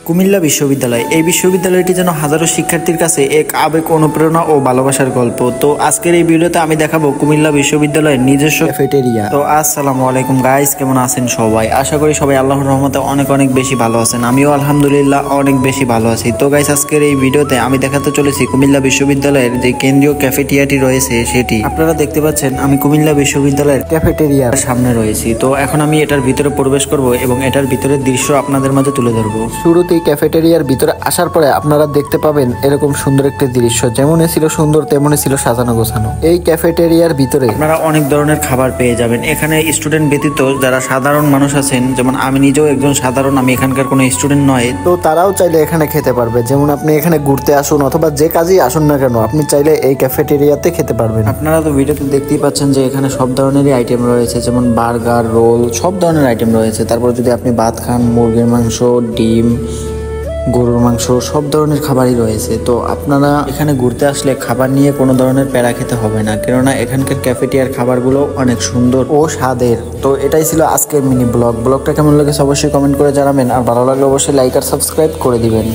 কুমিল্লা বিশ্ববিদ্যালয় এই বিশ্ববিদ্যালয়টি যেন হাজারো শিক্ষার্থীর কাছে এক আবেগ, অনুপ্রেরণা ও ভালোবাসার গল্প। তো আজকের এই ভিডিওতে আমি দেখাবো কুমিল্লা বিশ্ববিদ্যালয়ের নিজস্ব ক্যাফেটেরিয়া। তো আসসালামু আলাইকুম গাইস, কেমন আছেন সবাই? আশা করি সবাই আল্লাহর রহমতে অনেক অনেক বেশি ভালো আছেন। আমিও আলহামদুলিল্লাহ অনেক বেশি ভালো আছি। তো গাইস, আজকের এই ভিডিওতে আমি দেখাতে চলেছি কুমিল্লা বিশ্ববিদ্যালয়ের যে কেন্দ্রীয় ক্যাফেটেরিয়াটি রয়েছে সেটি। আপনারা দেখতে পাচ্ছেন আমি কুমিল্লা বিশ্ববিদ্যালয়ের ক্যাফেটেরিয়ার সামনে রয়েছি। তো এখন আমি এটার ভিতরে প্রবেশ করব এবং এটার ভিতরের দৃশ্য আপনাদের মাঝে তুলে ধরবো। শুরুতে ক্যাফেটেরিয়ার ভিতরে আসার পরে আপনারা দেখতে পাবেন এরকম সুন্দর একটি দৃশ্য। যেমনই ছিল সুন্দর তেমনই ছিল সাজানো গোছানো। এই ক্যাফেটেরিয়ার ভিতরে আপনারা অনেক ধরনের খাবার পেয়ে যাবেন। এখানে স্টুডেন্ট ব্যতীত যারা সাধারণ মানুষ আছেন, যেমন আমি নিজেও একজন সাধারণ, আমি এখানকার কোনো স্টুডেন্ট নয়, তো তারাও চাইলে এখানে খেতে পারবে। যেমন আপনি এখানে ঘুরতে আসুন অথবা যে কাজেই আসুন না কেন, আপনি চাইলে এই ক্যাফেটেরিয়াতে খেতে পারবেন। আপনারা তো ভিডিওতে দেখতেই পাচ্ছেন যে এখানে সব ধরনেরই আইটেম রয়েছে, যেমন বার্গার, রোল, সব ধরনের আইটেম রয়েছে। তারপর যদি আপনি ভাত খান, মুরগির মাংস, ডিম, গরুর মাংস, সব ধরনের খাবারই রয়েছে। তো আপনারা এখানে ঘুরতে আসলে খাবার নিয়ে কোনো ধরনের প্যারা খেতে হবে না, কেননা এখানকার ক্যাফেটেরিয়ার খাবারগুলো অনেক সুন্দর ও স্বাদের। তো এটাই ছিল আজকের মিনি ব্লগটা কেমন লেগেছে অবশ্যই কমেন্ট করে জানাবেন, আর ভালো লাগলে অবশ্যই লাইক আর সাবস্ক্রাইব করে দিবেন।